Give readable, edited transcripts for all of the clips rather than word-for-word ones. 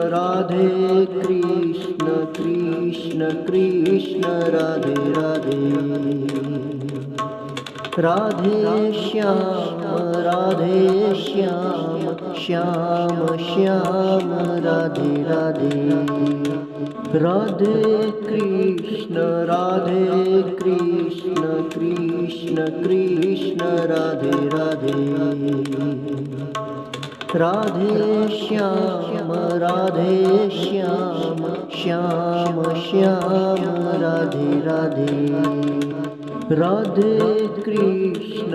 Radhe Krishna Krishna Krishna Radhe Radhe. Radhe Shyam Shyam Shyam Radhe Radhe. Radhe Krishna Krishna Krishna Radhe Radhe. Radhe Shyam Shyam Shyam Radhe Radhe. Radhe Krishna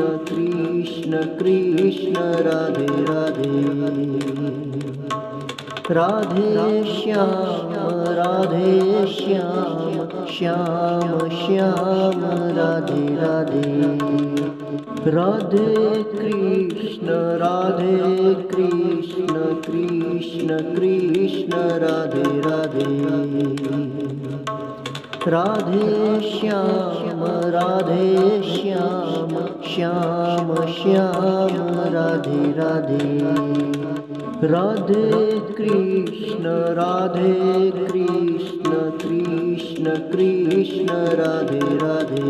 Krishna Krishna Radhe Radhe. Radhe Shyam Shyam Shyam Radhe Radhe. Radhe Krishna Krishna Krishna Radhe Radhe. Radhe Shyam Shyam Shyam Radhe Radhe. Radhe Krishna Krishna Krishna Radhe Radhe.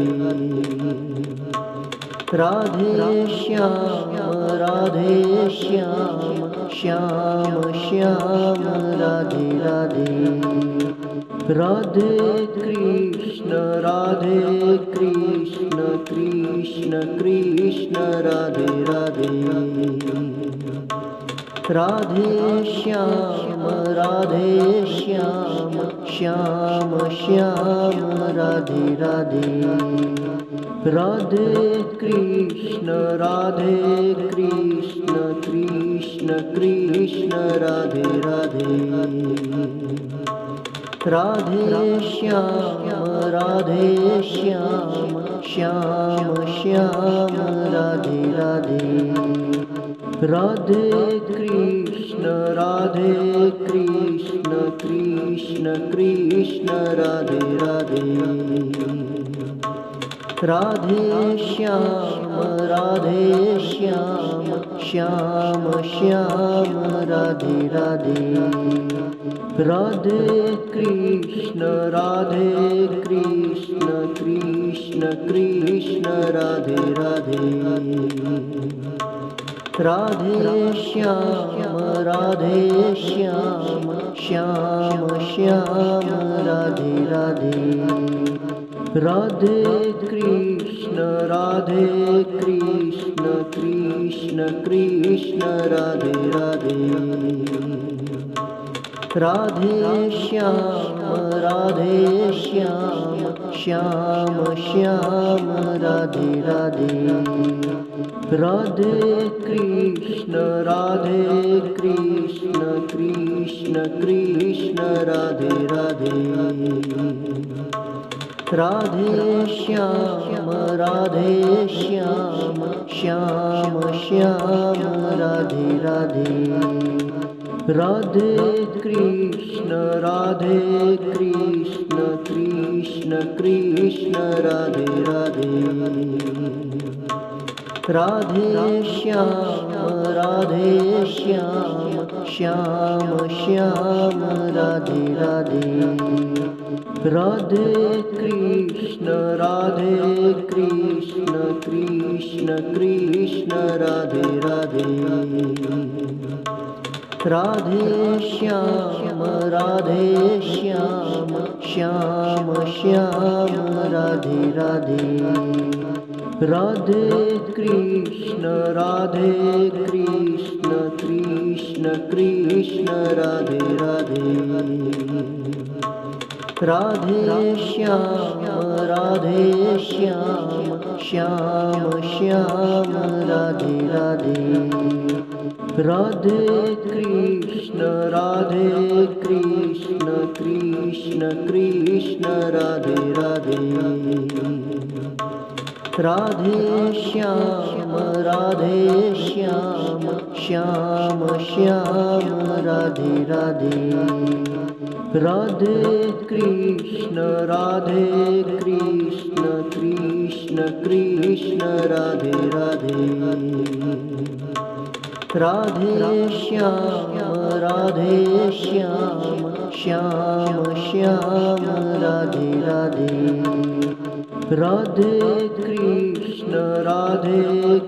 Radhe Shyam Shyam Shyam Radhe Radhe. Radhe Krishna Krishna Krishna Radhe Radhe. Radhe Shyam Shyam Shyam Radhe Radhe. Radhe Krishna Krishna Krishna Radhe Radhe. Radhe Shyam Shyam Shyam Radhe Radhe. Radhe Krishna Krishna Krishna Radhe Radhe. Radhe Shyam Shyam Shyam Radhe Radhe. Radhe Krishna Krishna Krishna Radhe Radhe. Radhe Shyam Shyam Shyam Radhe Radhe. Radhe Krishna Krishna Krishna Radhe Radhe. Radhe Shyam Shyam Shyam Radhe Radhe. Radhe Krishna Krishna Krishna Radhe Radhe. Radhe Shyam Shyam Shyam Radhe Radhe. Radhe Krishna Krishna Krishna Radhe Radhe. Radhe Shyam Shyam Shyam Radhe Radhe. Radhe Krishna Krishna Krishna Radhe Radhe. Radhe Shyam Shyam Shyam Radhe Radhe. Radhe Krishna Krishna Krishna Radhe Radhe. Radhe Shyam Shyam Shyam Radhe Radhe. Radhe Krishna Krishna Krishna Radhe Radhe. Radhe Shyam Shyam Shyam Radhe Radhe. Radhe Krishna Krishna Krishna Radhe Radhe. Radhe Shyam Shyam Shyam Radhe Radhe Radhe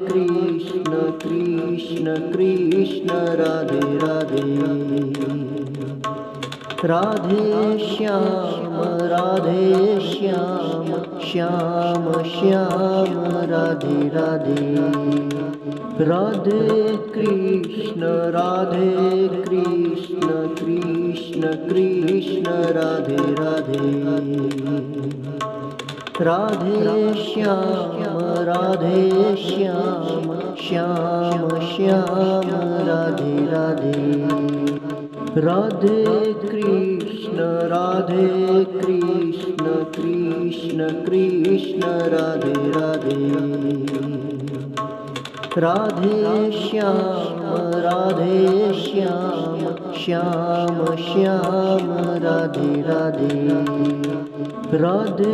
Krishna Krishna Krishna Radhe Radhe Radhe Shyam Shyam Shyam Radhe Radhe Radhe Krishna Krishna Krishna Radhe Radhe Radhe Shyam Shyam Shyam Radhe Radhe Radhe Krishna Krishna Krishna Radhe Radhe Radhe Shyam Shyam Shyam Radhe Radhe Radhe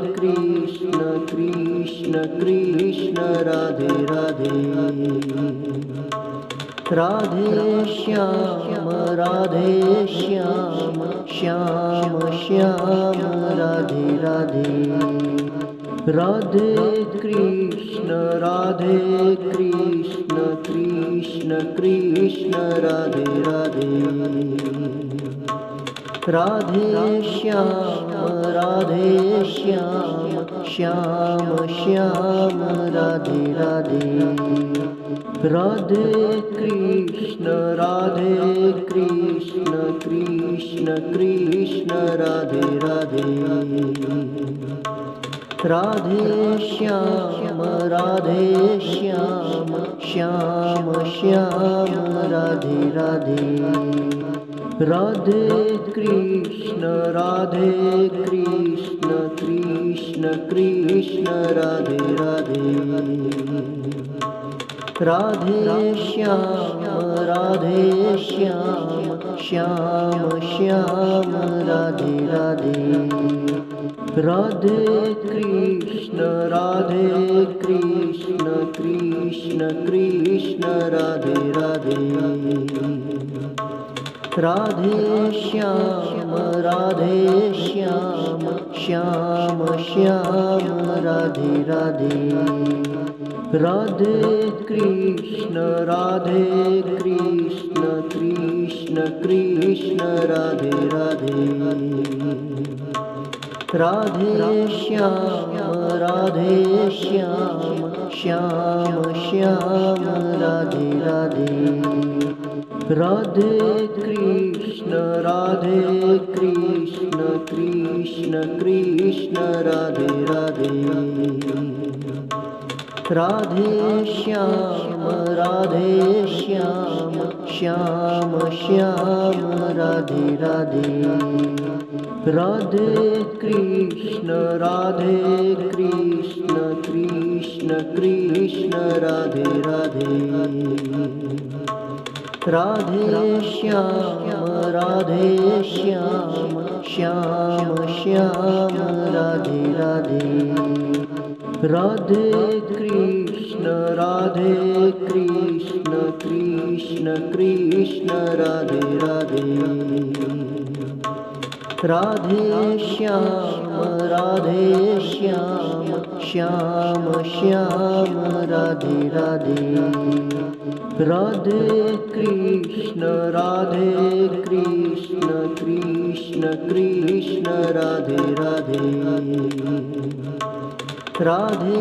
Krishna Krishna Krishna Radhe Radhe Radhe Shyam Shyam Shyam Radhe Radhe Radhe Krishna Krishna Krishna Radhe Radhe Radhe Shyam Shyam Shyam Radhe Radhe Radhe Krishna Krishna Krishna Radhe Radhe Radhe Shyam Shyam Shyam Radhe Radhe Radhe Krishna Krishna Krishna Radhe Radhe Radhe Shyam Shyam Shyam Radhe Radhe Radhe Krishna Krishna Krishna Radhe Radhe Radhe Shyam Shyam Shyam Radhe Radhe Radhe Krishna Krishna Krishna Radhe Radhe Radhe Shyam Shyam Shyam Radhe Radhe Radhe Krishna Krishna Krishna Radhe Radhe Radhe Shyam Shyam Shyam Radhe Radhe Radhe Krishna Krishna Krishna Radhe Radhe Radhe Shyam Shyam Shyam Radhe Radhe Radhe Krishna Krishna Krishna Radhe Radhe Radhe Shyam Shyam Shyam Radhe Radhe Radhe Krishna Krishna Krishna Radhe Radhe Radhe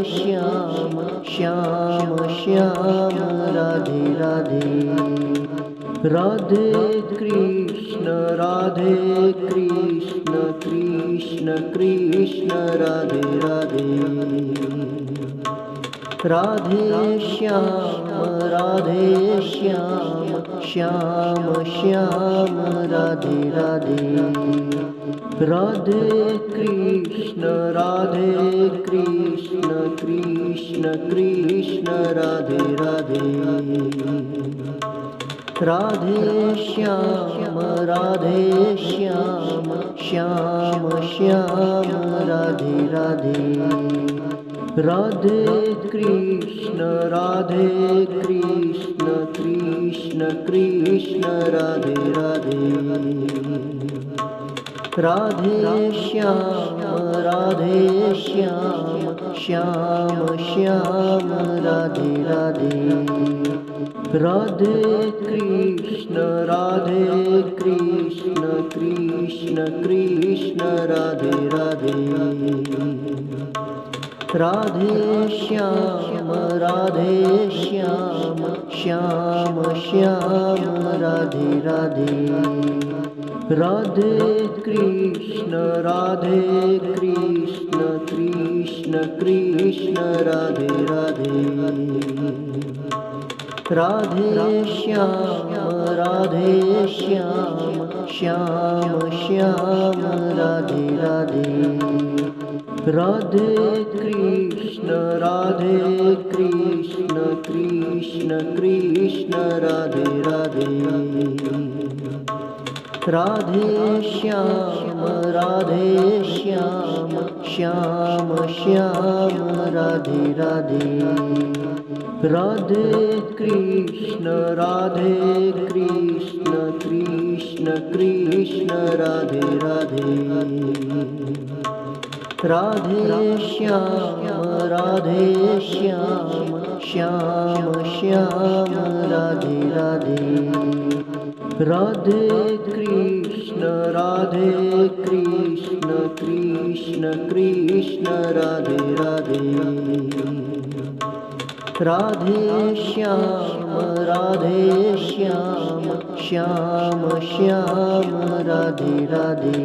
Shyam Shyam Shyam Radhe Radhe Radhe Krishna Krishna Krishna Radhe Radhe Radhe Shyam Shyam Shyam Radhe Radhe Radhe Krishna Krishna Krishna Radhe Radhe Radhe Shyam Shyam Shyam Radhe Radhe Radhe Krishna Krishna Krishna Radhe Radhe Radhe Shyam Shyam Shyam Radhe Radhe Radhe Krishna Krishna Krishna Radhe Radhe Radhe Shyam Shyam Shyam Radhe Radhe Radhe Krishna Krishna Krishna Radhe Radhe Radhe Shyam Shyam Shyam Radhe Radhe Radhe Krishna Krishna Krishna Radhe Radhe Radhe Shyam Shyam Shyam Radhe Radhe Radhe Krishna Krishna Krishna Radhe Radhe Radhe Shyam Shyam Shyam Radhe Radhe Radhe Krishna Krishna Krishna Radhe Radhe Radhe Shyam Shyam Shyam Radhe Radhe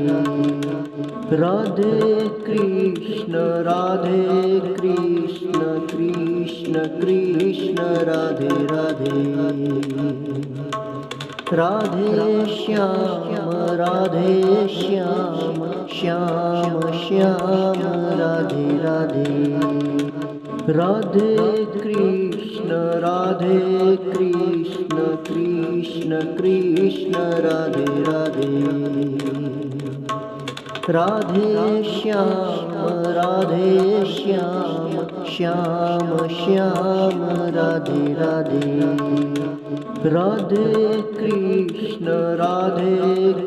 Radhe Krishna Krishna Krishna Radhe Radhe Radhe Shyam Shyam Shyam Radhe Radhe Radhe Krishna Krishna Krishna Radhe Radhe Radhe Shyam Shyam Shyam Radhe Radhe Radhe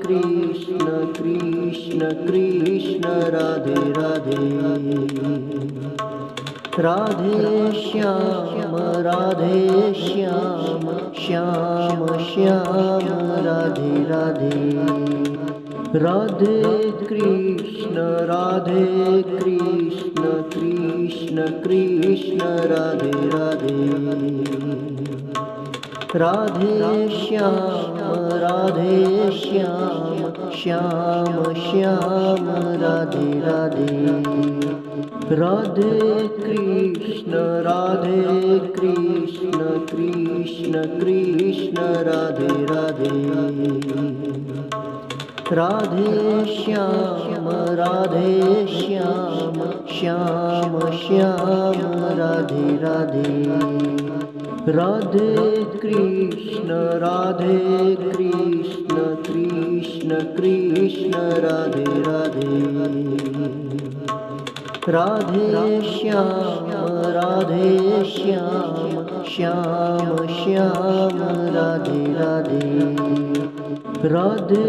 Krishna Krishna Krishna Radhe Radhe Radhe Shyam Shyam Shyam Radhe Radhe Radhe Krishna Krishna Krishna Radhe Radhe Radhe Shyam Shyam Shyam Radhe Radhe Radhe Krishna Krishna Krishna Radhe Radhe Radhe Shyam Shyam Shyam Radhe Radhe Radhe Krishna Krishna Krishna Radhe Radhe Radhe Shyam Shyam Shyam Radhe Radhe Radhe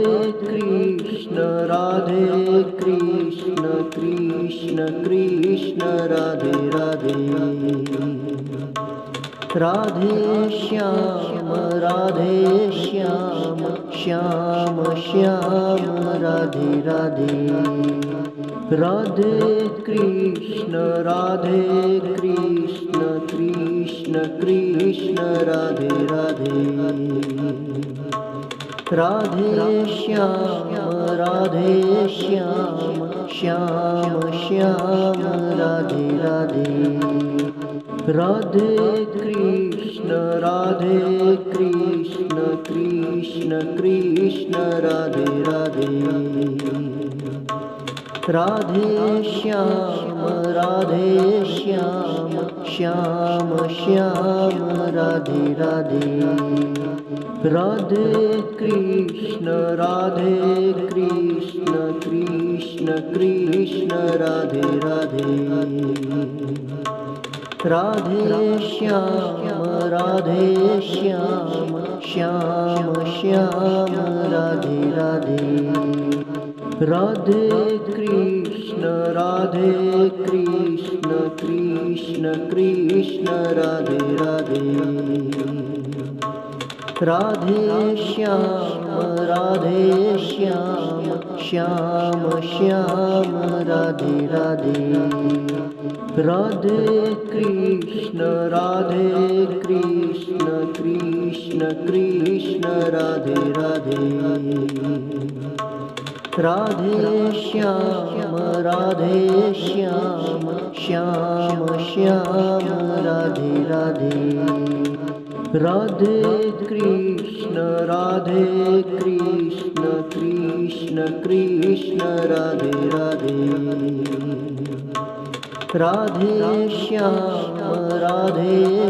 Krishna Krishna Krishna Radhe Radhe Radhe Shyam Shyam Shyam Radhe Radhe Radhe Krishna Krishna Krishna Radhe Radhe Radhe Shyam Shyam Shyam Radhe Radhe Radhe Krishna Krishna Krishna Radhe Radhe Radhe Shyam Shyam Shyam Radhe Radhe. Radhe Krishna Krishna Krishna Radhe Radhe. Radhe Shyam Shyam Shyam Radhe Radhe. Radhe Krishna Krishna Krishna Radhe Radhe. Radhe Shyam Shyam Shyam Radhe Radhe. Radhe Krishna Krishna Krishna Radhe Radhe. Radhe Shyam Shyam Shyam Radhe Radhe. Radhe Krishna Krishna Krishna Radhe Radhe. Radhe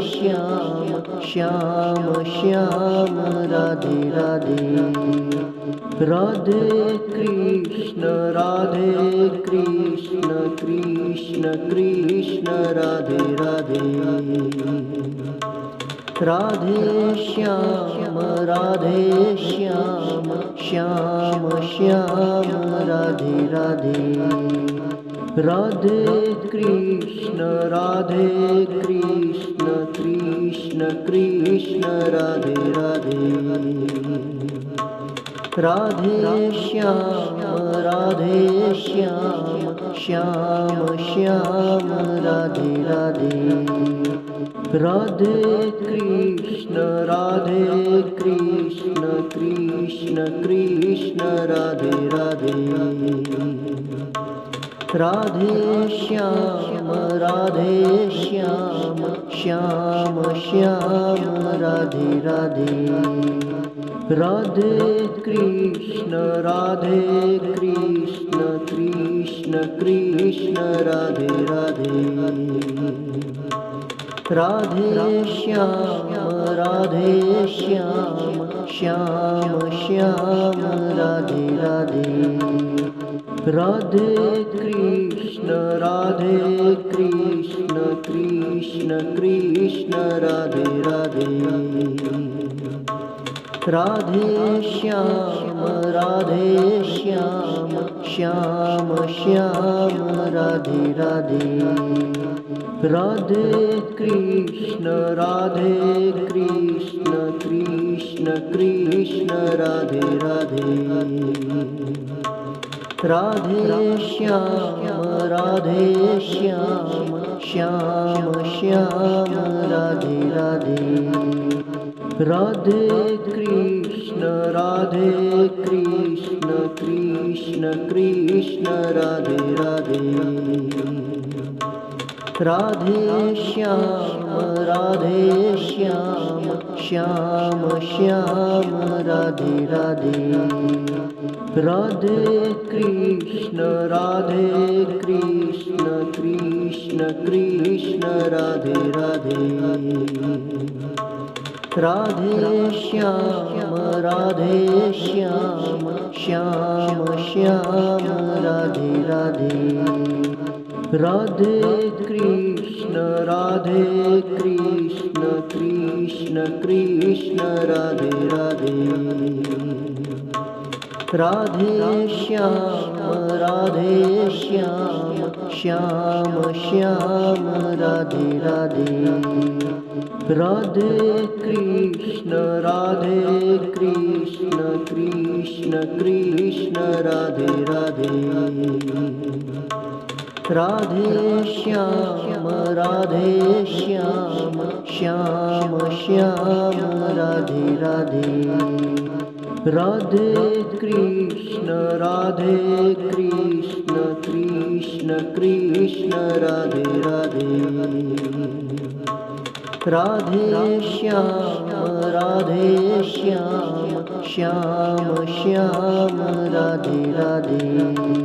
Shyam Shyam Shyam Radhe Radhe. Radhe Krishna Krishna Krishna Radhe Radhe. Radhe Shyam Shyam Shyam Radhe Radhe. Radhe Krishna Krishna Krishna Radhe Radhe. Radhe Shyam Shyam Shyam Radhe Radhe. Radhe Krishna Krishna Krishna Radhe Radhe. Radhe Shyam Shyam Shyam Radhe Radhe. Radhe Krishna Krishna Krishna Radhe Radhe. Radhe Shyam Shyam Shyam Radhe Radhe. Radhe Krishna Krishna Krishna Radhe Radhe. Radhe Shyam Shyam Shyam Radhe Radhe. Radhe Krishna Krishna Krishna Radhe Radhe. Radhe Shyam Shyam Shyam Radhe Radhe. Radhe Krishna Krishna Krishna Radhe Radhe. Radhe Shyam Shyam Shyam Radhe Radhe. Radhe Krishna Krishna Krishna Radhe Radhe. Radhe Shyam Shyam Shyam Radhe Radhe. Radhe Krishna Krishna Krishna Radhe Radhe. Radhe Shyam Shyam Shyam Radhe Radhe. Radhe Krishna Krishna Krishna Radhe Radhe. Radhe Shyam Shyam Shyam Radhe Radhe. Radhe Krishna Krishna Krishna Radhe Radhe. Radhe Shyam Shyam Shyam Radhe Radhe.